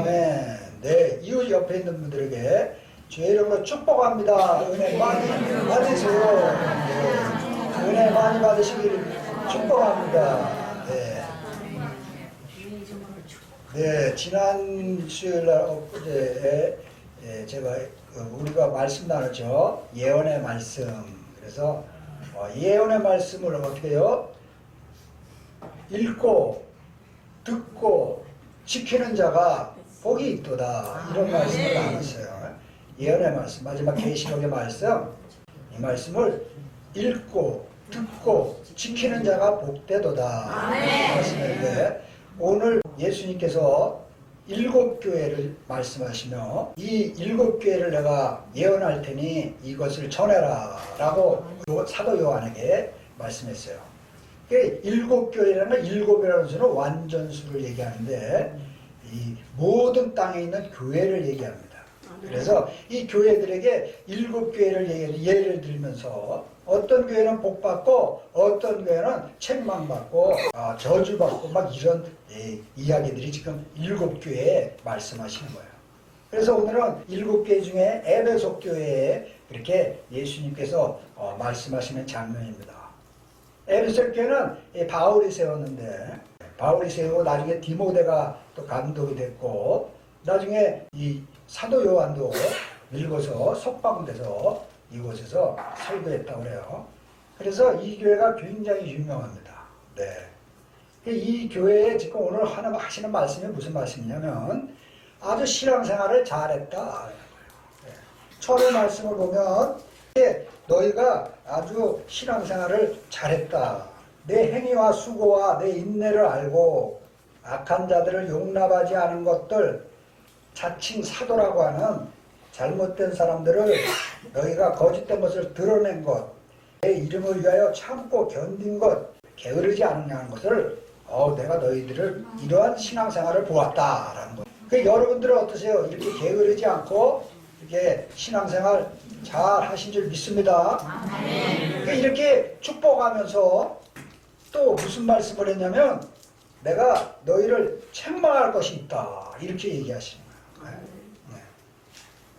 아멘. 네, 이웃 옆에 있는 분들에게 주의 이름으로 축복합니다. 은혜 많이 받으세요. 네, 은혜 많이 받으시길 축복합니다. 네. 네, 지난 수요일날 엊그제 제가 우리가 말씀 나눴죠. 예언의 말씀. 그래서 예언의 말씀을 어떻게 해요? 읽고 듣고 지키는 자가 복이 있도다. 이런 말씀을 나눴어요. 예언의 말씀, 마지막 계시록의 말씀, 이 말씀을 읽고 듣고 지키는 자가 복되도다. 말씀인데 오늘 예수님께서 7교회를 말씀하시며 이 7교회를 내가 예언할 테니 이것을 전해라 라고 사도 요한에게 말씀했어요. 7교회라는 건 7이라는 수는 완전수를 얘기하는데 이 모든 땅에 있는 교회를 얘기합니다. 그래서 이 교회들에게 7교회를 예를 들면서 어떤 교회는 복받고 어떤 교회는 책망받고 저주받고 막 이런 이야기들이 지금 7교회에 말씀하시는 거예요. 그래서 오늘은 7교회 중에 에베소 교회에 그렇게 예수님께서 말씀하시는 장면입니다. 에베소 교회는 바울이 세웠는데 바울이 세우고 나중에 디모데가 또 감독이 됐고 나중에 이 사도 요한도 밀고서 석방돼서 이곳에서 설교했다고 그래요. 그래서 이 교회가 굉장히 유명합니다. 네. 이 교회에 지금 오늘 하시는 말씀이 무슨 말씀이냐면 아주 신앙생활을 잘했다. 네. 처음에 말씀을 보면 너희가 아주 신앙생활을 잘했다. 내 행위와 수고와 내 인내를 알고 악한 자들을 용납하지 않은 것들 자칭 사도라고 하는 잘못된 사람들을 너희가 거짓된 것을 드러낸 것, 내 이름을 위하여 참고 견딘 것, 게으르지 않느냐는 것을 내가 너희들을 이러한 신앙생활을 보았다라는 것. 여러분들은 어떠세요? 이렇게 게으르지 않고 이렇게 신앙생활 잘 하신 줄 믿습니다. 이렇게 축복하면서 또 무슨 말씀을 했냐면 내가 너희를 책망할 것이 있다 이렇게 얘기하시는 거예요. 네.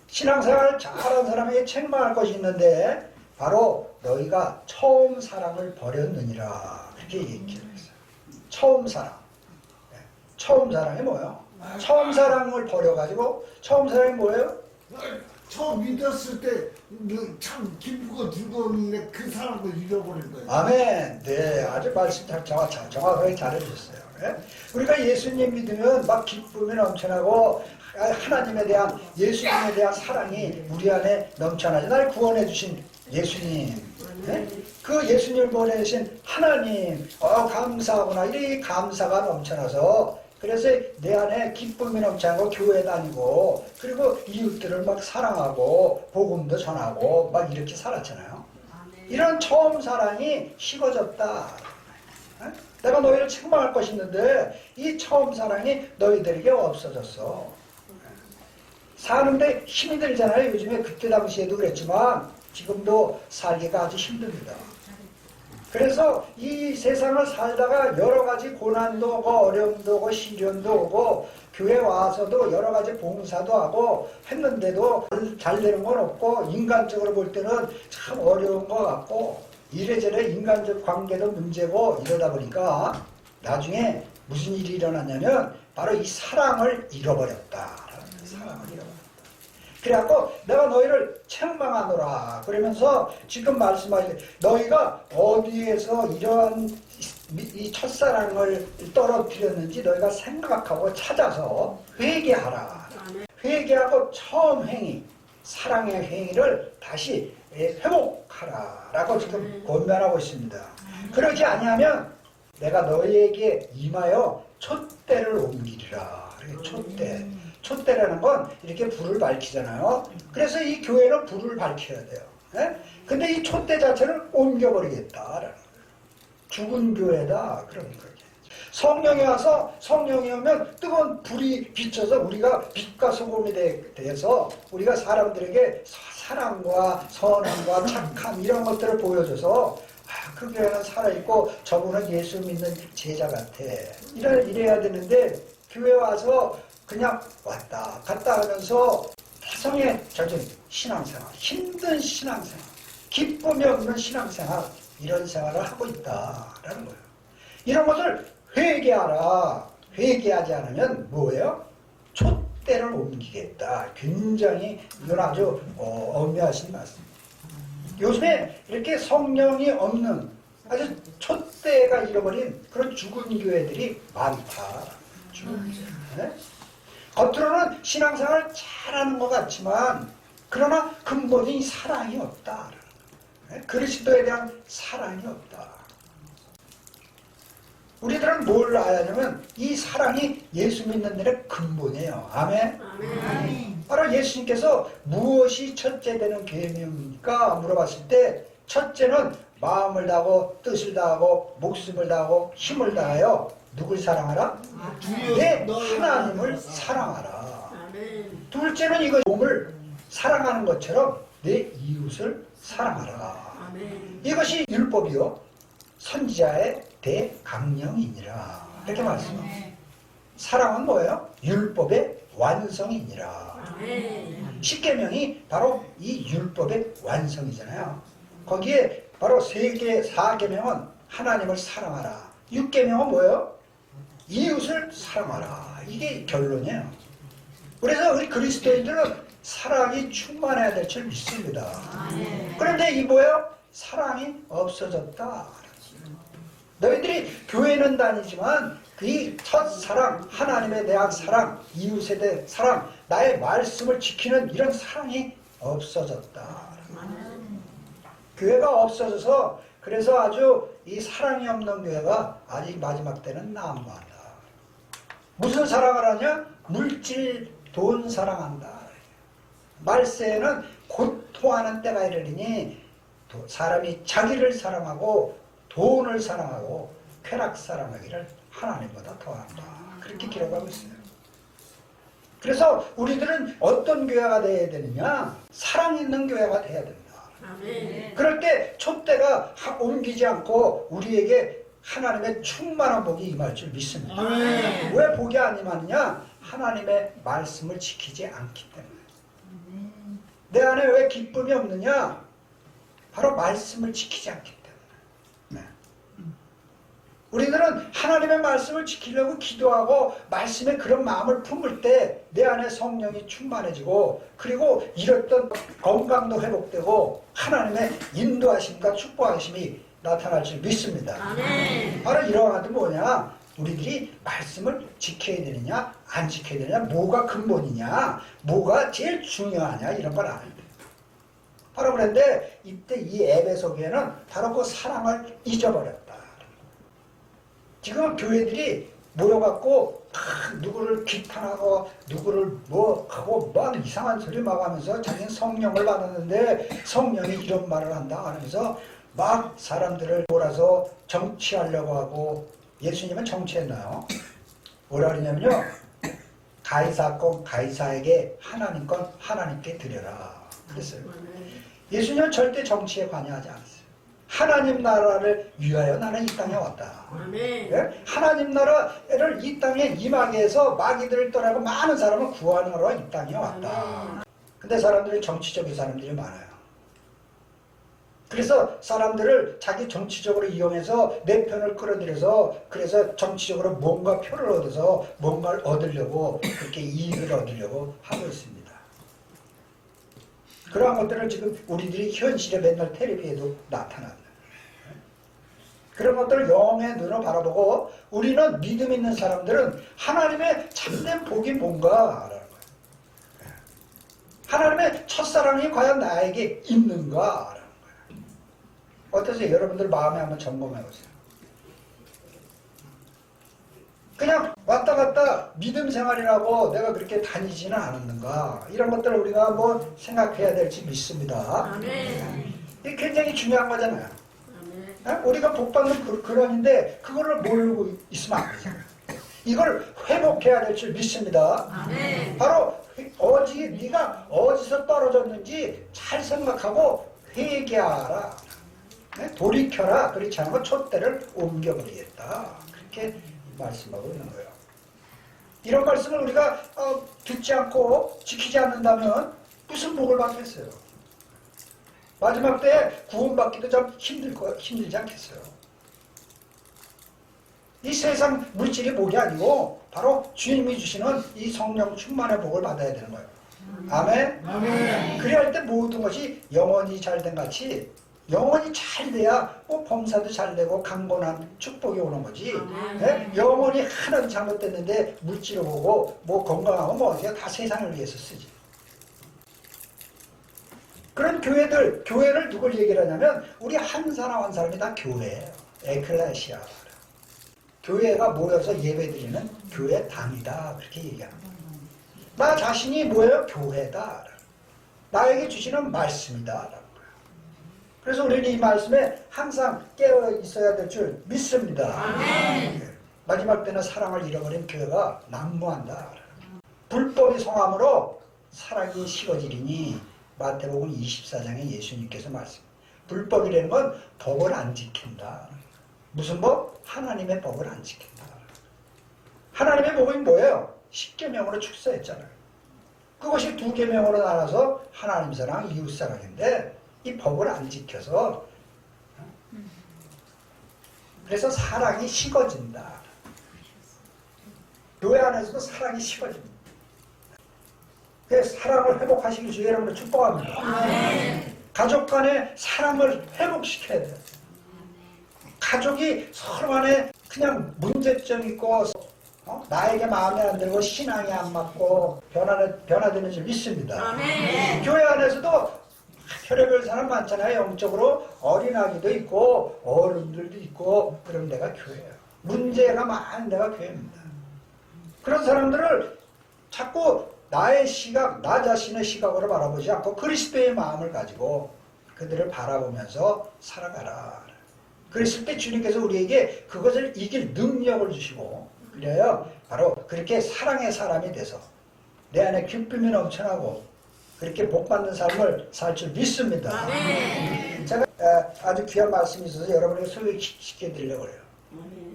신앙생활을 잘한 사람에게 책망할 것이 있는데 바로 너희가 처음 사랑을 버렸느니라 그렇게 얘기를 했어요. 처음 사랑. 네. 처음 사랑이 뭐예요? 처음 사랑을 버려가지고 처음 사랑이 뭐예요? 처음 믿었을 때 참 기쁘고 즐거웠는데 그 사람을 잃어버린 거예요. 아멘. 네, 아주 말씀 정확하게 잘해주셨어요. 네? 우리가 예수님 믿으면 막 기쁨이 넘쳐나고 하나님에 대한 예수님에 대한 사랑이 우리 안에 넘쳐나죠. 날 구원해 주신 예수님, 네? 그 예수님을 구원해 주신 하나님, 감사하구나. 이 감사가 넘쳐나서 그래서 내 안에 기쁨이 넘쳐나고 교회 다니고 그리고 이웃들을 막 사랑하고 복음도 전하고 막 이렇게 살았잖아요. 이런 처음 사랑이 식어졌다. 내가 너희를 책망할 것이 있는데 이 처음 사랑이 너희들에게 없어졌어. 사는데 힘이 들잖아요. 요즘에 그때 당시에도 그랬지만 지금도 살기가 아주 힘듭니다. 그래서 이 세상을 살다가 여러 가지 고난도 오고 어려움도 오고 시련도 오고 교회 와서도 여러 가지 봉사도 하고 했는데도 잘 되는 건 없고 인간적으로 볼 때는 참 어려운 것 같고 이래저래 인간적 관계도 문제고 이러다 보니까 나중에 무슨 일이 일어났냐면 바로 이 사랑을 잃어버렸다. 사랑을 잃어버렸다. 그래갖고 내가 너희를 책망하노라 그러면서 지금 말씀하신 너희가 어디에서 이러한 이 첫사랑을 떨어뜨렸는지 너희가 생각하고 찾아서 회개하라. 회개하고 처음 행위 사랑의 행위를 다시 회복하라 라고 지금 권면하고 있습니다. 그러지 아니하면 내가 너희에게 임하여 촛대를 옮기리라. 촛대. 촛대라는 건 이렇게 불을 밝히잖아요. 그래서 이 교회는 불을 밝혀야 돼요. 근데 이 촛대 자체를 옮겨버리겠다라는 거예요. 죽은 교회다. 그런 거예요. 성령이 와서 성령이 오면 뜨거운 불이 비쳐서 우리가 빛과 소금이 돼서 우리가 사람들에게 사랑과 선함과 착함 이런 것들을 보여줘서 그 교회는 살아있고 저분은 예수 믿는 제자 같아. 이래야 되는데 교회 와서 그냥 왔다 갔다 하면서 타성에 젖은 신앙생활, 힘든 신앙생활, 기쁨이 없는 신앙생활, 이런 생활을 하고 있다라는 거예요. 이런 것을 회개하라. 회개하지 않으면 뭐예요? 촛대를 옮기겠다. 굉장히 이건 아주 엄미하신 말씀입니다. 요즘에 이렇게 성령이 없는 아주 촛대가 잃어버린 그런 죽은 교회들이 많다. 네? 겉으로는 신앙생활을 잘하는 것 같지만 그러나 근본이 사랑이 없다. 네? 그리스도에 대한 사랑이 없다. 우리들은 뭘 알아야 하냐면 이 사랑이 예수 믿는 일의 근본이에요. 아멘? 아멘. 바로 예수님께서 무엇이 첫째 되는 계명입니까? 물어봤을 때 첫째는 마음을 다하고 뜻을 다하고 목숨을 다하고 힘을 다하여 누굴 사랑하라? 내 하나님을 사랑하라. 아멘. 둘째는 이거 몸을 사랑하는 것처럼 내 이웃을 사랑하라. 아멘. 이것이 율법이요 선지자의 대강령이니라. 이렇게 말씀합니다. 사랑은 뭐예요? 율법의 완성이니라. 아멘. 십계명이 바로 이 율법의 완성이잖아요. 거기에 바로 4계명은 하나님을 사랑하라. 6계명은 뭐예요? 이웃을 사랑하라. 이게 결론이에요. 그래서 우리 그리스도인들은 사랑이 충만해야 될 줄 믿습니다. 그런데 이 뭐예요? 사랑이 없어졌다. 너희들이 교회는 다니지만 그 첫사랑, 하나님에 대한 사랑, 이웃에 대한 사랑, 나의 말씀을 지키는 이런 사랑이 없어졌다. 교회가 없어져서 그래서 아주 이 사랑이 없는 교회가 아직 마지막 때는 난무한다. 무슨 사랑을 하냐? 물질, 돈 사랑한다. 말세에는 고통하는 때가 이르리니 사람이 자기를 사랑하고 돈을 사랑하고 쾌락 사랑하기를 하나님보다 더한다. 그렇게 기록하고 있어요. 그래서 우리들은 어떤 교회가 되어야 되느냐? 사랑 있는 교회가 되어야 된다. 아멘. 그럴 때 촛대가 옮기지 않고 우리에게 하나님의 충만한 복이 임할 줄 믿습니다. 아멘. 왜 복이 안 임하느냐? 하나님의 말씀을 지키지 않기 때문에. 내 안에 왜 기쁨이 없느냐? 바로 말씀을 지키지 않기 때문에. 네. 우리들은 하나님의 말씀을 지키려고 기도하고 말씀에 그런 마음을 품을 때 내 안에 성령이 충만해지고 그리고 잃었던 건강도 회복되고 하나님의 인도하심과 축복하심이 나타날 줄 믿습니다. 아멘. 바로 이러한 것도 뭐냐? 우리들이 말씀을 지켜야 되느냐 안 지켜야 되느냐 뭐가 근본이냐 뭐가 제일 중요하냐 이런 걸 알아야 돼요. 바로 그런데 이때 이 에베소 교회는 바로 그 사랑을 잊어버렸다. 지금 교회들이 모여갖고 누구를 비판하고 누구를 뭐 하고 막 이상한 소리 막 하면서 자기는 성령을 받았는데 성령이 이런 말을 한다 하면서 막 사람들을 몰아서 정치하려고 하고 예수님은 정치했나요? 뭐라 그러냐면요 가이사 건 가이사에게 하나님 건 하나님께 드려라 그랬어요. 예수님은 절대 정치에 관여하지 않았어요. 하나님 나라를 위하여 나는 이 땅에 왔다. 아멘. 예? 하나님 나라를 이 땅에 임하게 해서 마귀들을 떠나고 많은 사람을 구하느라 이 땅에 왔다. 근데 사람들이 정치적인 사람들이 많아요. 그래서 사람들을 자기 정치적으로 이용해서 내 편을 끌어들여서 그래서 정치적으로 뭔가 표를 얻어서 뭔가를 얻으려고 그렇게 이익을 얻으려고 하고 있습니다. 그러한 것들을 지금 우리들이 현실에 맨날 텔레비에도 나타납니다. 그런 것들을 영의 눈으로 바라보고 우리는 믿음 있는 사람들은 하나님의 참된 복이 뭔가라는 거예요. 하나님의 첫사랑이 과연 나에게 있는가라는 거예요. 어떠세요? 여러분들 마음에 한번 점검해 보세요. 그냥 왔다 갔다 믿음 생활이라고 내가 그렇게 다니지는 않았는가 이런 것들을 우리가 뭐 생각해야 될지 믿습니다. 아멘. 이게 굉장히 중요한 거잖아요. 아멘. 우리가 복받는 그런인데 그거를 모르고 있으면 안 되잖아요. 이걸 회복해야 될 줄 믿습니다. 아멘. 바로 네가 어디서 떨어졌는지 잘 생각하고 회개하라. 돌이켜라. 그렇지 않으면 촛대를 옮겨버리겠다. 그렇게 말씀하고 있는 거예요. 이런 말씀을 우리가 듣지 않고 지키지 않는다면 무슨 복을 받겠어요? 마지막 때에 구원받기도 좀 힘들지 않겠어요? 이 세상 물질이 복이 아니고 바로 주님이 주시는 이 성령 충만의 복을 받아야 되는 거예요. 아멘? 아멘. 그래야 할 때 모든 것이 영원히 잘된 같이 영원히 잘 돼야 뭐 범사도 잘 되고 강건한 축복이 오는 거지. 예? 영원히 하나도 잘못됐는데 물질을 보고 뭐 건강하고 뭐 어디가 다 세상을 위해서 쓰지. 그런 교회를 누굴 얘기를 하냐면 우리 한 사람 한 사람이 다 교회예요. 에클레시아. 교회가 모여서 예배드리는 교회당이다. 그렇게 얘기하는 거예요. 나 자신이 뭐예요? 교회다. 나에게 주시는 말씀이다. 그래서 우리는 이 말씀에 항상 깨어 있어야 될 줄 믿습니다. 아멘. 마지막 때는 사랑을 잃어버린 교회가 난무한다. 불법이 성함으로 사랑이 식어지리니 마태복음 24장에 예수님께서 말씀. 불법이라는 건 법을 안 지킨다. 무슨 법? 하나님의 법을 안 지킨다. 하나님의 법이 뭐예요? 10계명으로 축사했잖아요. 그것이 2계명으로 나눠서 하나님 사랑, 이웃 사랑인데 이 법을 안 지켜서 그래서 사랑이 식어진다. 교회 안에서도 사랑이 식어집니다. 그래서 사랑을 회복하시길 주의 이름으로 축복합니다. 아멘. 가족 간의 사랑을 회복시켜야 돼요. 가족이 서로 간에 그냥 문제점 있고 나에게 마음에 안 들고 신앙이 안 맞고 변화되는 줄 믿습니다. 아멘. 교회 안에서도 혈액을 사람 많잖아요. 영적으로 어린아기도 있고 어른들도 있고 그런 데가 교회예요. 문제가 많은 데가 교회입니다. 그런 사람들을 자꾸 나의 시각, 나 자신의 시각으로 바라보지 않고 그리스도의 마음을 가지고 그들을 바라보면서 살아가라. 그랬을 때 주님께서 우리에게 그것을 이길 능력을 주시고 그래요. 바로 그렇게 사랑의 사람이 돼서 내 안에 기쁨이 넘쳐나고 그렇게 복받는 삶을 살 줄 믿습니다. 아멘. 제가 아주 귀한 말씀이 있어서 여러분에게 소개시켜 드리려고 해요.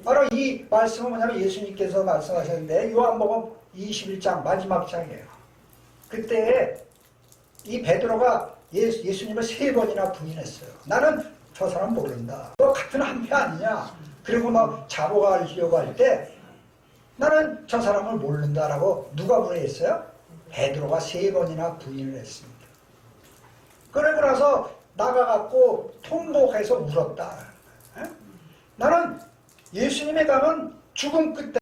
바로 이 말씀은 뭐냐면 예수님께서 말씀하셨는데 요한복음 21장 마지막 장이에요. 그때 이 베드로가 예수님을 3번이나 부인했어요. 나는 저 사람 모른다. 너 같은 한패 아니냐. 그리고 막 잡아가려고 할 때 나는 저 사람을 모른다라고 누가 부인했어요? 베드로가 3번이나 부인을 했습니다. 그러고 나서 나가갖고 통곡해서 울었다. 나는 예수님에 가면 죽음 끝에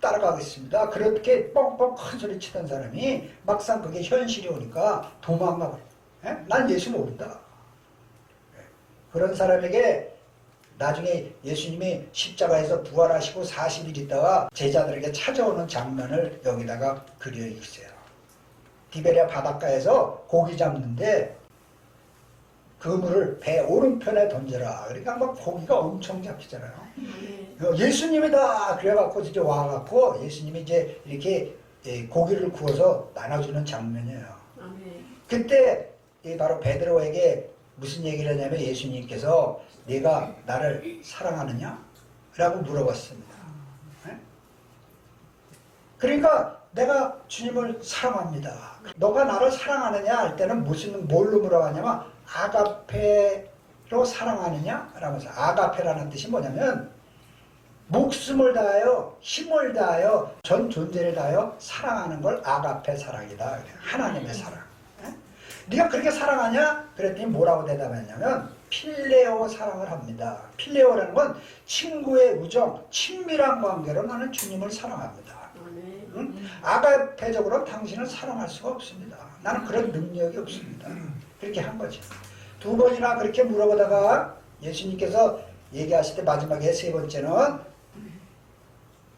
따라가겠습니다. 그렇게 뻥뻥 큰 소리 치던 사람이 막상 그게 현실이 오니까 도망가 버려. 난 예수 모른다. 그런 사람에게 나중에 예수님이 십자가에서 부활하시고 40일 있다가 제자들에게 찾아오는 장면을 여기다가 그려 있어요. 디베랴 바닷가에서 고기 잡는데 그물을 배 오른편에 던져라. 그러니까 막 고기가 엄청 잡히잖아요. 예수님이다. 그래갖고 이제 와갖고 예수님이 이제 이렇게 고기를 구워서 나눠주는 장면이에요. 그때 바로 베드로에게 무슨 얘기를 하냐면 예수님께서 네가 나를 사랑하느냐? 라고 물어봤습니다. 그러니까 내가 주님을 사랑합니다. 너가 나를 사랑하느냐 할 때는 뭘로 물어봤냐면 아가페로 사랑하느냐? 라면서 아가페라는 뜻이 뭐냐면 목숨을 다하여 힘을 다하여 전 존재를 다하여 사랑하는 걸 아가페 사랑이다. 하나님의 사랑. 네가 그렇게 사랑하냐? 그랬더니 뭐라고 대답했냐면 필레오 사랑을 합니다. 필레오라는 건 친구의 우정, 친밀한 관계로 나는 주님을 사랑합니다. 아가페적으로 당신을 사랑할 수가 없습니다. 나는 그런 능력이 없습니다. 그렇게 한 거죠. 2번이나 그렇게 물어보다가 예수님께서 얘기하실 때 마지막에 3번째는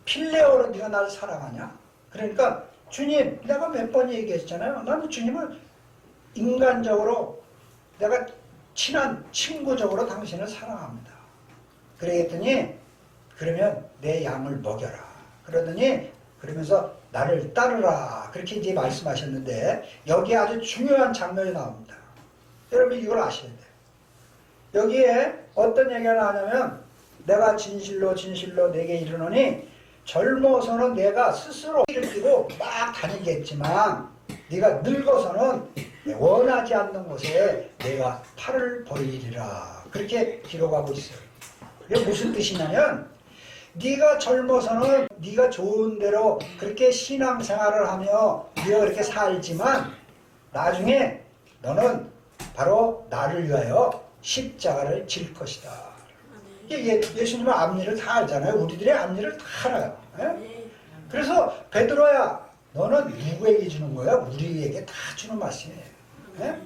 필레오로 네가 나를 사랑하냐? 그러니까 주님, 내가 몇 번 얘기했잖아요. 나는 주님을 인간적으로 내가 친한 친구적으로 당신을 사랑합니다. 그랬더니 그러면 내 양을 먹여라. 그러면서 나를 따르라. 그렇게 이제 말씀하셨는데 여기에 아주 중요한 장면이 나옵니다. 여러분 이걸 아셔야 돼요. 여기에 어떤 얘기가 나오냐면 내가 진실로 진실로 내게 이르노니 젊어서는 내가 스스로 일을 뛰고 막 다니겠지만 네가 늙어서는 원하지 않는 곳에 내가 팔을 벌리리라. 그렇게 기록하고 있어요. 그게 무슨 뜻이냐면 네가 젊어서는 네가 좋은 대로 그렇게 신앙생활을 하며 네가 그렇게 살지만 나중에 너는 바로 나를 위하여 십자가를 질 것이다. 예수님은 앞일을 다 알잖아요. 우리들의 앞일을 다 알아요. 예? 그래서 베드로야 너는 누구에게 주는 거야? 우리에게 다 주는 말씀이에요. 예?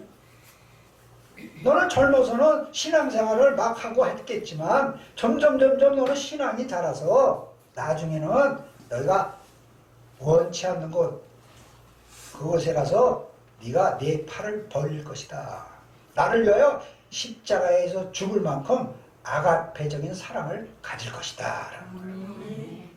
너는 젊어서는 신앙생활을 막 하고 했겠지만 점점 너는 신앙이 자라서 나중에는 너희가 원치 않는 곳 그곳에 가서 네가 네 팔을 벌릴 것이다. 나를 위하여 십자가에서 죽을 만큼 아가페적인 사랑을 가질 것이다.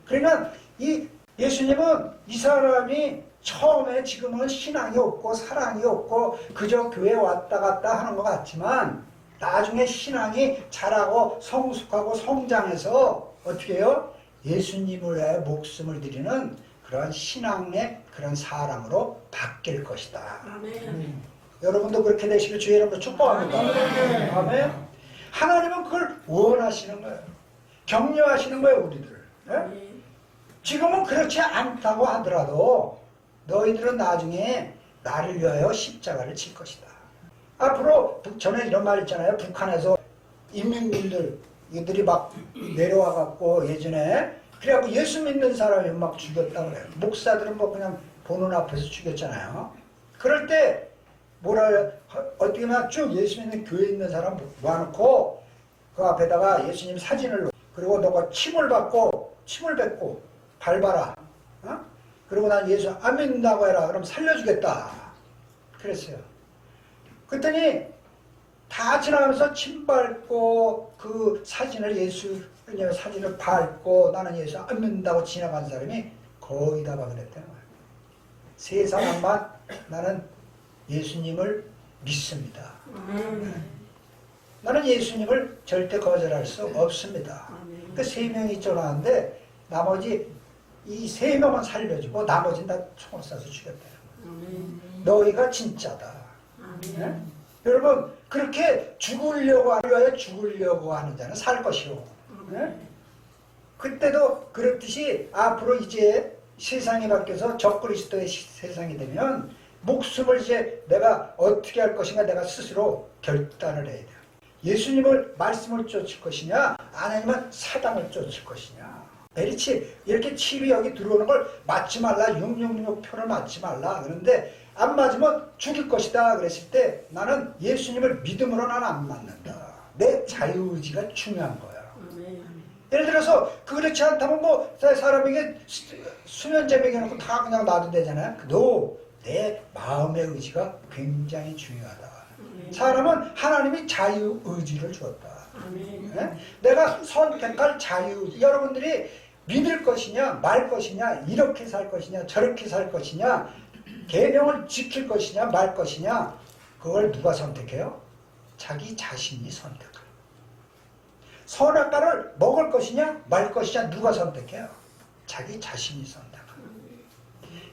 그러면 이 예수님은 이 사람이 처음에 지금은 신앙이 없고 사랑이 없고 그저 교회 왔다 갔다 하는 것 같지만 나중에 신앙이 자라고 성숙하고 성장해서 어떻게 해요? 예수님을 위하여 목숨을 드리는 그런 신앙의 그런 사람으로 바뀔 것이다. 여러분도 그렇게 되시길 주의 이름으로 축복합니다. 아멘. 하나님은 그걸 원하시는 거예요. 격려하시는 거예요, 우리들을. 네? 지금은 그렇지 않다고 하더라도 너희들은 나중에 나를 위하여 십자가를 칠 것이다. 앞으로 전에 이런 말 있잖아요. 북한에서 인민군들 이들이 막 내려와 갖고 예전에 그래갖고 예수 믿는 사람이 막 죽였다 그래요. 목사들은 뭐 그냥 보는 앞에서 죽였잖아요. 그럴 때 뭐라 해요? 어떻게 보면 쭉 예수 믿는 교회에 있는 사람 모아놓고 그 앞에다가 예수님 사진을 그리고 너가 침을 뱉고 밟아라. 어? 그리고 난 예수 안 믿는다고 해라. 그럼 살려주겠다. 그랬어요. 그랬더니 다 지나가면서 침 밟고 그 사진을 예수님의 사진을 밟고 나는 예수 안 믿는다고 지나간 사람이 거의 다가 그랬다는 거예요. 세 사람만 나는 예수님을 믿습니다. 나는 예수님을 절대 거절할 수 없습니다. 그 세 명이 쫄았는데 나머지 이 세 명은 살려주고 나머지는 다 총을 쏴서 죽였다. 너희가 진짜다. 네? 여러분 그렇게 죽으려고 하는 자는 살 것이요. 네? 그때도 그렇듯이 앞으로 이제 세상이 바뀌어서 적그리스도의 세상이 되면 목숨을 이제 내가 어떻게 할 것인가 내가 스스로 결단을 해야 돼요. 예수님을 말씀을 쫓을 것이냐 아니면 사당을 쫓을 것이냐. 메리치 이렇게 칩이 여기 들어오는 걸 맞지 말라. 666표를 맞지 말라. 그런데 안 맞으면 죽일 것이다 그랬을 때 나는 예수님을 믿음으로 나는 안 맞는다. 내 자유의지가 중요한 거야. 예를 들어서 그렇지 않다면 뭐 사람에게 수면제 먹여놓고 다 그냥 놔도 되잖아요. 내 마음의 의지가 굉장히 중요하다. 사람은 하나님이 자유의지를 주었다. 네? 내가 선택할 자유의지. 여러분들이 믿을 것이냐 말 것이냐 이렇게 살 것이냐 저렇게 살 것이냐 계명을 지킬 것이냐 말 것이냐 그걸 누가 선택해요? 자기 자신이 선택해요. 선악과를 먹을 것이냐 말 것이냐 누가 선택해요? 자기 자신이 선택해요.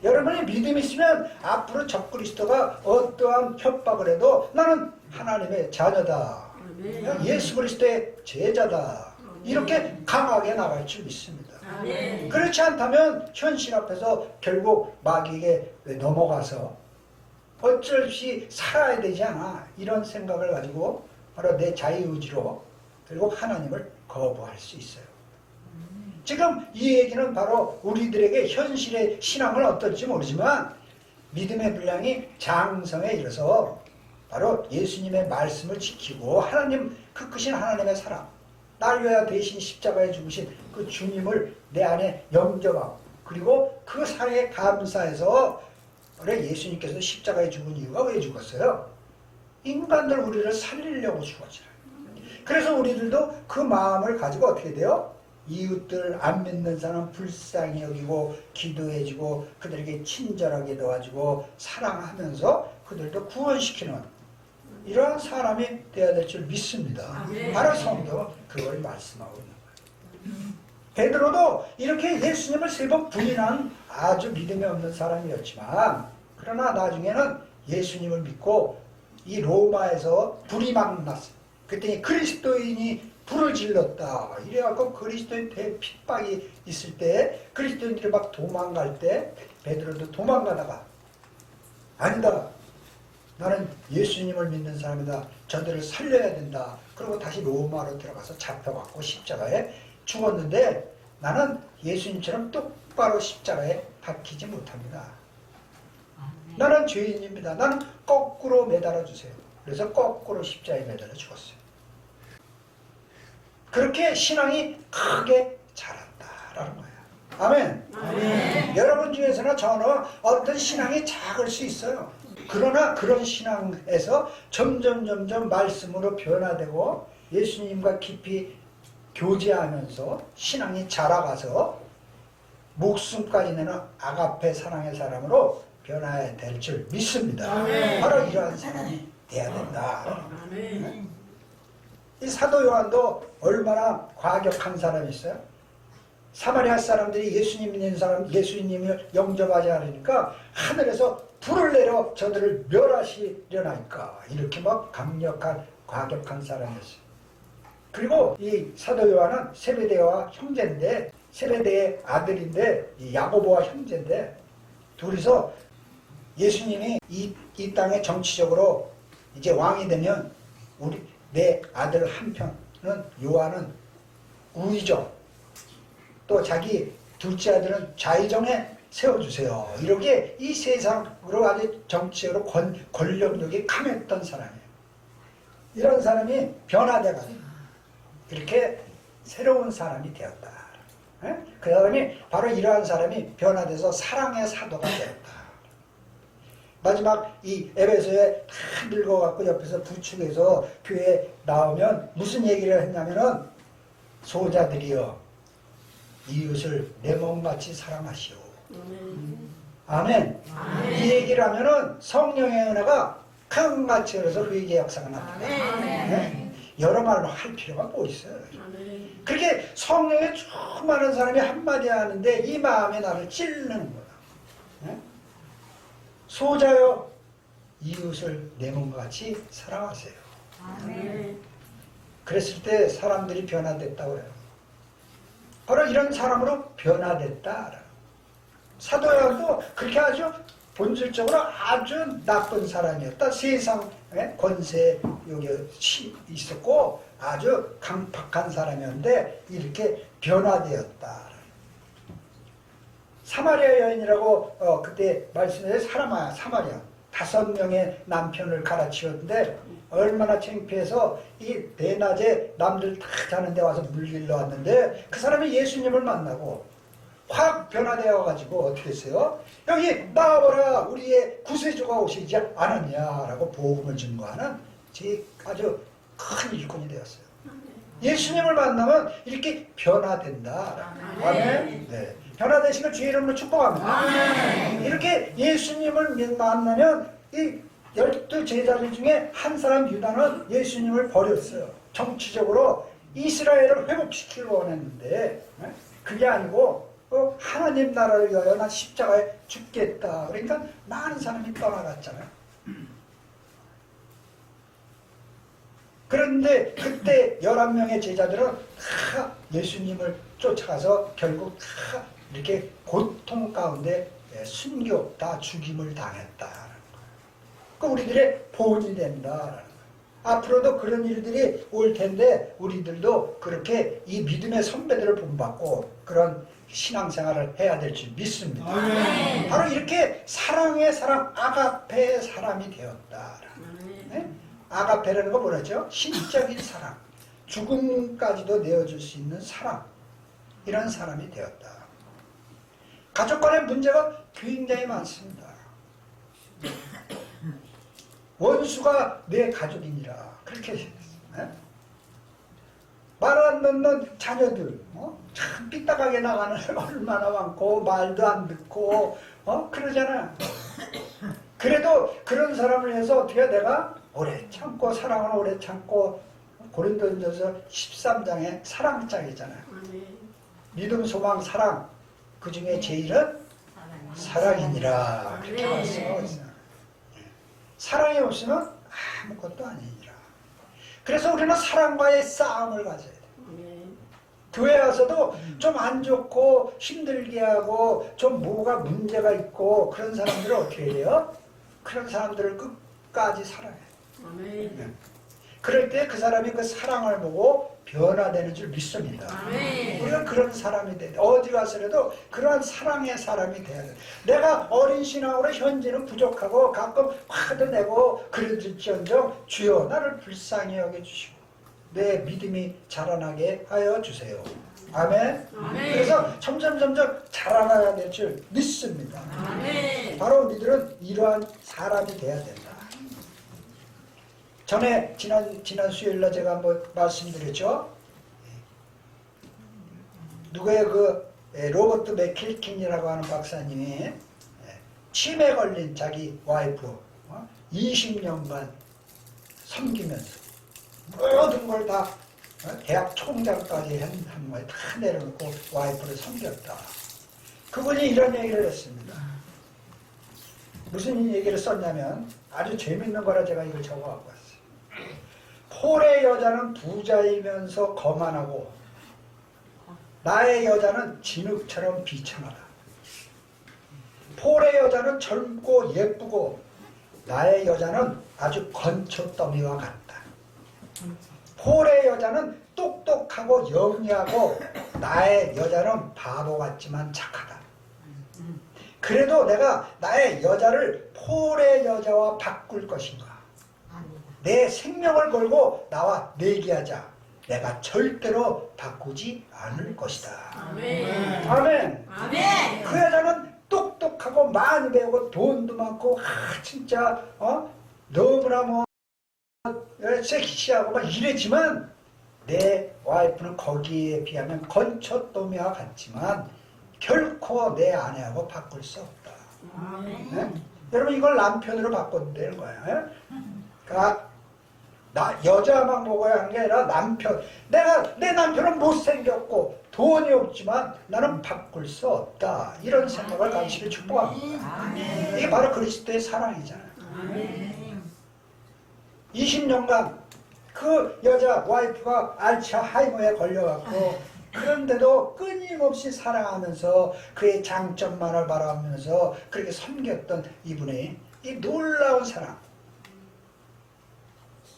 여러분이 믿음이 있으면 앞으로 적그리스도가 어떠한 협박을 해도 나는 하나님의 자녀다. 예수 그리스도의 제자다. 이렇게 강하게 나갈 줄 믿습니다. 그렇지 않다면 현실 앞에서 결국 마귀에게 넘어가서 어쩔 수 없이 살아야 되지 않아. 이런 생각을 가지고 바로 내 자유의지로 결국 하나님을 거부할 수 있어요. 지금 이 얘기는 바로 우리들에게 현실의 신앙은 어떨지 모르지만 믿음의 분량이 장성에 이르러서 바로 예수님의 말씀을 지키고 하나님 그 크신 하나님의 사랑 날 위하여 대신 십자가에 죽으신 그 주님을 내 안에 영접하고 그리고 그 사랑에 감사해서 그래 예수님께서 십자가에 죽은 이유가 왜 죽었어요? 인간들 우리를 살리려고 죽었잖아요. 그래서 우리들도 그 마음을 가지고 어떻게 돼요? 이웃들 안 믿는 사람 불쌍히 여기고 기도해주고 그들에게 친절하게 도와주고 사랑하면서 그들도 구원시키는 이러한 사람이 되어야 될 줄 믿습니다. 바로 성경은 그걸 말씀하고 있는 거예요. 베드로도 이렇게 예수님을 3번 부인한 아주 믿음이 없는 사람이었지만 그러나 나중에는 예수님을 믿고 이 로마에서 불이 막 났어요. 그랬더니 그리스도인이 불을 질렀다. 이래갖고 그리스도인 핍박이 있을 때 그리스도인들이 막 도망갈 때 베드로도 도망가다가 아니다. 나는 예수님을 믿는 사람이다. 저들을 살려야 된다. 그리고 다시 로마로 들어가서 잡혀갖고 십자가에 죽었는데 나는 예수님처럼 똑바로 십자가에 박히지 못합니다. 나는 죄인입니다. 나는 거꾸로 매달아 주세요. 그래서 거꾸로 십자가에 매달아 죽었어요. 그렇게 신앙이 크게 자랐다라는 거예요. 아멘. 아멘. 여러분 중에서는 저는 어떤 신앙이 작을 수 있어요. 그러나 그런 신앙에서 점점 말씀으로 변화되고 예수님과 깊이 교제하면서 신앙이 자라가서 목숨까지 내는 아가페 사랑의 사람으로 변화해야 될 줄 믿습니다. 아멘. 바로 이러한 사람이 돼야 된다. 아멘. 이 사도 요한도 얼마나 과격한 사람이었어요? 사마리아 사람들이 예수님 믿는 사람, 예수님을 영접하지 않으니까 하늘에서 불을 내려 저들을 멸하시려나니까 이렇게 막 강력한 과격한 사람이었어요. 그리고 이 사도 요한은 세베대와 형제인데 세베대의 아들인데 이 야고보와 형제인데 둘이서 예수님이 이 땅에 정치적으로 이제 왕이 되면 내 아들 한편은 요한은 우의정 또 자기 둘째 아들은 좌의정에 세워주세요. 이렇게 이 세상으로 아주 정치적으로 권력력이 강했던 사람이에요. 이런 사람이 변화돼가지고 이렇게 새로운 사람이 되었다. 그 사람이 바로 이러한 사람이 변화돼서 사랑의 사도가 되었다. 마지막 이 에베소에 다 늙어갖고 옆에서 부축해서 교회에 나오면 무슨 얘기를 했냐면은 소자들이여 이웃을 내 몸같이 사랑하시오. 아멘. 아멘. 이 얘기를 하면은 성령의 은혜가 강같이 흐려서 회개 역사가 납니다. 네? 여러 말로 할 필요가 뭐 있어요. 그렇게 성령에 충만한 사람이 한마디 하는데 이 마음이 나를 찔르는 거야. 네? 소자여 이웃을 내 몸같이 사랑하세요. 그랬을 때 사람들이 변화됐다고 해요. 바로 이런 사람으로 변화됐다. 사도 요한도 그렇게 아주 본질적으로 아주 나쁜 사람이었다. 세상에 권세 여기 있었고 아주 강팍한 사람이었는데 이렇게 변화되었다. 사마리아 여인이라고 그때 말씀에 사마리아 5명의 남편을 갈아치웠는데 얼마나 창피해서 이 대낮에 남들 다 자는데 와서 물길러 왔는데 그 사람이 예수님을 만나고 확 변화되어 가지고 어떻게 했어요? 여기 나와보라 우리의 구세주가 오시지 않았냐라고 복음을 증거하는 아주 큰 일꾼이 되었어요. 예수님을 만나면 이렇게 변화된다. 아멘. 네. 변화되신 걸 주의 이름으로 축복합니다. 이렇게 예수님을 만나면 이 12 제자들 중에 한 사람 유다는 예수님을 버렸어요. 정치적으로 이스라엘을 회복시키려고 원했는데 그게 아니고 하나님 나라를 위하여 난 십자가에 죽겠다. 그러니까 많은 사람이 떠나갔잖아요. 그런데 그때 11명의 제자들은 다 예수님을 쫓아가서 결국 다 이렇게 고통 가운데 순교, 다 죽임을 당했다라는 거예요. 그 우리들의 본이 된다라는 거예요. 앞으로도 그런 일들이 올 텐데 우리들도 그렇게 이 믿음의 선배들을 본받고 그런 신앙생활을 해야 될 줄 믿습니다. 아멘. 바로 이렇게 사랑의 사람, 아가페의 사람이 되었다라는 거예요. 아가페라는 건 뭐라죠? 신적인 사랑, 죽음까지도 내어줄 수 있는 사랑, 이런 사람이 되었다. 가족 간의 문제가 굉장히 많습니다. 원수가 내 가족이니라 그렇게 생겼어요. 말 안 듣는 자녀들, 참 삐딱하게 나가는 얼마나 많고 말도 안 듣고 그러잖아요. 그래도 그런 사람을 해서 어떻게 내가 오래 참고 사랑을 오래 참고 고린도전서 13장에 사랑장이잖아요. 믿음, 소망, 사랑 그 중에 제일은 사랑이니라. 그렇게 말씀하고 있어요. 사랑이 없으면 아무것도 아니니라. 그래서 우리는 사랑과의 싸움을 가져야 돼요. 교회 와서도 좀 안 좋고 힘들게 하고 좀 뭐가 문제가 있고 그런 사람들을 어떻게 해요? 그런 사람들을 끝까지 사랑해요. 네. 그럴 때 그 사람이 그 사랑을 보고 변화되는 줄 믿습니다. 우리가 그런 사람이 돼야 돼. 어디 가서라도 그런 사랑의 사람이 돼야 돼. 내가 어린 신앙으로 현재는 부족하고 가끔 화도 내고 그러질지언정 주여 나를 불쌍히 여겨주시고 내 믿음이 자라나게 하여 주세요. 아멘. 그래서 점점 자라나야 될 줄 믿습니다. 바로 우리들은 이러한 사람이 돼야 된다. 전에 지난 수요일날 제가 한번 말씀드렸죠. 누구의 로버트 맥킬킨이라고 하는 박사님이 치매 걸린 자기 와이프 20년간 섬기면서 모든 걸 다 대학 총장까지 한 거에 다 내려놓고 와이프를 섬겼다. 그분이 이런 얘기를 했습니다. 무슨 얘기를 썼냐면 아주 재밌는 거라 제가 이걸 적어갖고 왔어요. 폴의 여자는 부자이면서 거만하고 나의 여자는 진흙처럼 비천하다. 폴의 여자는 젊고 예쁘고 나의 여자는 아주 건초더미와 같다. 폴의 여자는 똑똑하고 영리하고 나의 여자는 바보 같지만 착하다. 그래도 내가 나의 여자를 폴의 여자와 바꿀 것인가? 내 생명을 걸고 나와 내기하자. 내가 절대로 바꾸지 않을 것이다. 아멘. 그 여자는 똑똑하고 많이 배우고 돈도 많고 진짜 너무나 뭐 섹시하고 막 이랬지만 내 와이프는 거기에 비하면 건초더미와 같지만 결코 내 아내하고 바꿀 수 없다. 네? 여러분 이걸 남편으로 바꿔도 되는 거예요. 그러니까 여자만 먹어야 하는 게 아니라 남편. 내 남편은 못생겼고 돈이 없지만 나는 바꿀 수 없다. 이런 생각을 가지시길 축복합니다. 이게 바로 그리스도의 사랑이잖아요. 20년간 그 여자 와이프가 알츠하이머에 걸려갖고 그런데도 끊임없이 사랑하면서 그의 장점만을 바라보면서 그렇게 섬겼던 이분의 이 놀라운 사랑.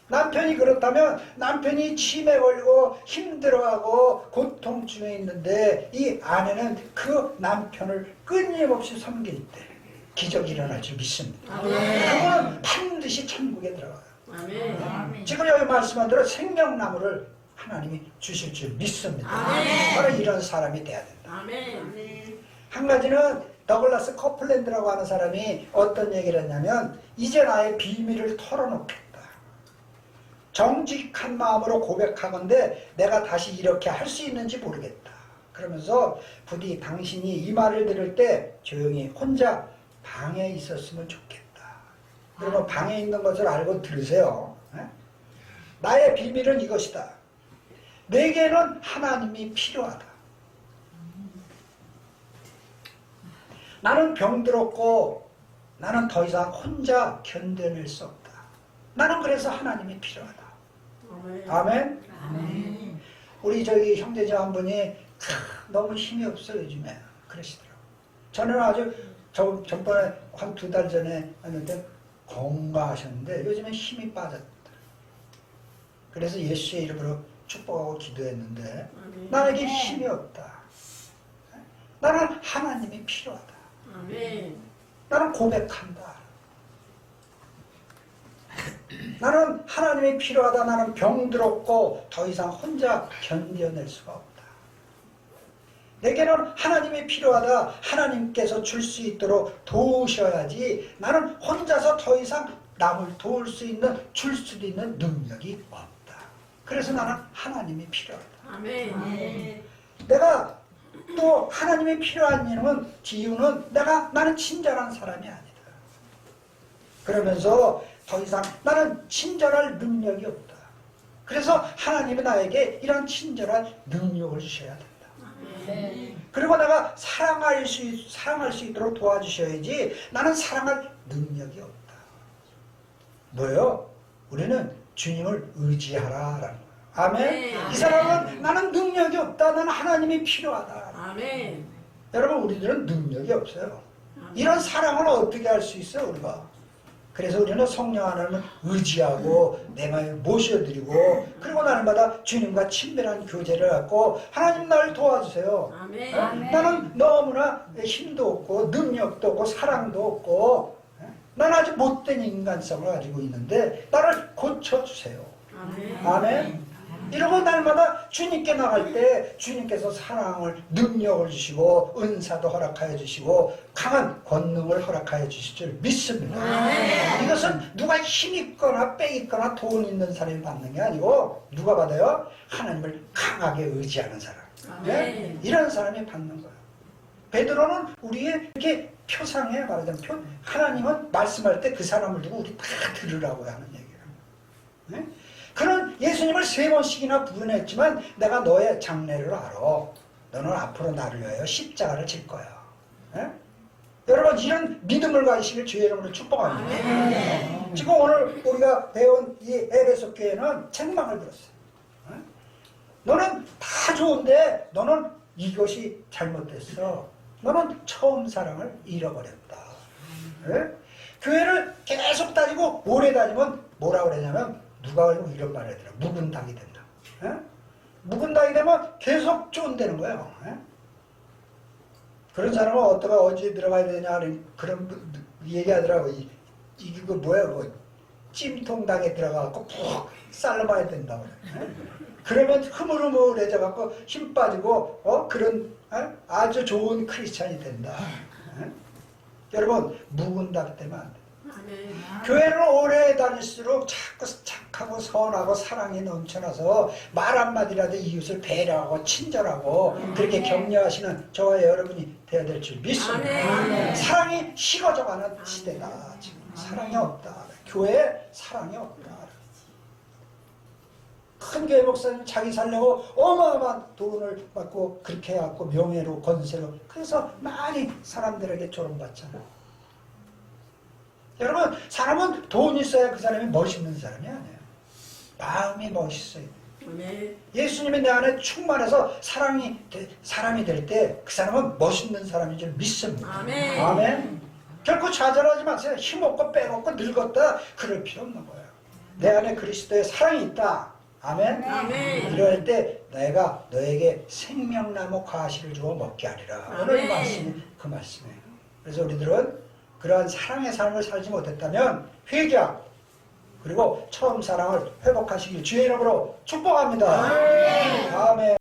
남편이 그렇다면 남편이 치매 걸리고 힘들어하고 고통 중에 있는데 이 아내는 그 남편을 끊임없이 섬길 때 기적이 일어날 줄 믿습니다. 그거는 반드시 천국에 들어가요. 지금 여기 말씀한 대로 생명나무를 하나님이 주실 줄 믿습니다. 바로 이런 사람이 돼야 된다. 한 가지는 더글라스 커플랜드라고 하는 사람이 어떤 얘기를 했냐면 이제 나의 비밀을 털어놓겠다. 정직한 마음으로 고백하건대 내가 다시 이렇게 할 수 있는지 모르겠다. 그러면서 부디 당신이 이 말을 들을 때 조용히 혼자 방에 있었으면 좋겠다. 여러분 방에 있는 것을 알고 들으세요. 나의 비밀은 이것이다. 내게는 하나님이 필요하다. 나는 병들었고 나는 더 이상 혼자 견뎌낼 수 없다. 나는 그래서 하나님이 필요하다. 아멘. 우리 저기 형제자 한 분이 너무 힘이 없어 요즘에 그러시더라고요. 저는 아주 전번에 한 2달 전에 했는데 건강하셨는데 요즘에 힘이 빠졌다. 그래서 예수의 이름으로 축복하고 기도했는데 나에게 힘이 없다. 나는 하나님이 필요하다. 나는 고백한다. 나는 하나님이 필요하다. 나는 병들었고 더 이상 혼자 견뎌낼 수가 없다. 내게는 하나님이 필요하다. 하나님께서 줄 수 있도록 도우셔야지 나는 혼자서 더 이상 남을 도울 수 있는 줄 수도 있는 능력이 없다. 그래서 나는 하나님이 필요하다. 내가 또 하나님이 필요한 이유는 나는 친절한 사람이 아니다. 그러면서 더 이상 나는 친절할 능력이 없다. 그래서 하나님이 나에게 이런 친절한 능력을 주셔야 된다. 그리고 내가 사랑할 수 있도록 도와주셔야지 나는 사랑할 능력이 없다. 뭐예요? 우리는 주님을 의지하라라는 거예요. 아멘. 이 사람은 나는 능력이 없다. 나는 하나님이 필요하다. 아멘. 여러분 우리들은 능력이 없어요. 이런 사랑을 어떻게 할 수 있어요 우리가? 그래서 우리는 성령 하나님을 의지하고 내 마음에 모셔드리고 그리고 날마다 주님과 친밀한 교제를 갖고 하나님 나를 도와주세요. 아멘. 나는 너무나 힘도 없고 능력도 없고 사랑도 없고 나는 아주 못된 인간성을 가지고 있는데 나를 고쳐주세요. 아멘. 아멘. 이러고 날마다 주님께 나갈 때 주님께서 사랑을 능력을 주시고 은사도 허락하여 주시고 강한 권능을 허락하여 주실 줄 믿습니다. 이것은 누가 힘 있거나 빼 있거나 돈 있는 사람이 받는 게 아니고 누가 받아요? 하나님을 강하게 의지하는 사람. 네? 이런 사람이 받는 거예요. 베드로는 우리의 이렇게 표상에 말하자면 하나님은 말씀할 때 그 사람을 두고 우리 다 들으라고 하는 얘기예요. 네? 그는 예수님을 3번씩이나 부인했지만 내가 너의 장래를 알아. 너는 앞으로 나를 위하여 십자가를 질 거야. 예? 여러분 이런 믿음을 가지시길 주의 이름으로 축복합니다. 지금 오늘 우리가 배운 이 에베소 교회는 책망을 들었어요. 예? 너는 다 좋은데 너는 이것이 잘못됐어. 너는 처음 사랑을 잃어버렸다. 예? 교회를 계속 다니고 오래 다니면 뭐라 그러냐면 누가 그리고 이런 말을 하더라. 묵은 닭이 된다. 예? 묵은 닭이 되면 계속 쫀대는 거예요. 예? 그런 사람은 어디가 어디에 들어가야 되냐 그런 얘기하더라고. 이거 뭐야 그거 찜통닭에 들어가갖고 푹 삶아야 된다고 그래. 예? 그러면 흐물흐물해져갖고 힘 빠지고 그런 아주 좋은 크리스찬이 된다. 예? 여러분 묵은 닭 되면 안 돼. 교회를 오래 다닐수록 자꾸 착하고 선하고 사랑이 넘쳐나서 말 한마디라도 이웃을 배려하고 친절하고 그렇게 격려하시는 저와 여러분이 되어야 될 줄 믿습니다. 사랑이 식어져가는 시대다. 지금 사랑이 없다. 교회에 사랑이 없다. 큰 교회 목사님 자기 살려고 어마어마한 돈을 받고 그렇게 해갖고 명예로 건세로 그래서 많이 사람들에게 조롱받잖아요. 여러분 사람은 돈 있어야 그 사람이 멋있는 사람이 아니에요. 마음이 멋있어요. 예수님이 내 안에 충만해서 사람이 될 때 그 사람은 멋있는 사람인 줄 믿습니다. 아멘. 결코 좌절하지 마세요. 힘없고 빼먹고 늙었다 그럴 필요 없는 거예요. 내 안에 그리스도의 사랑이 있다. 아멘. 이럴 때 내가 너에게 생명나무 과실을 주어 먹게 하리라. 오늘 말씀이 그 말씀이에요. 그래서 우리들은 그러한 사랑의 삶을 살지 못했다면 회개하고 그리고 처음 사랑을 회복하시길 주의 이름으로 축복합니다. 아멘.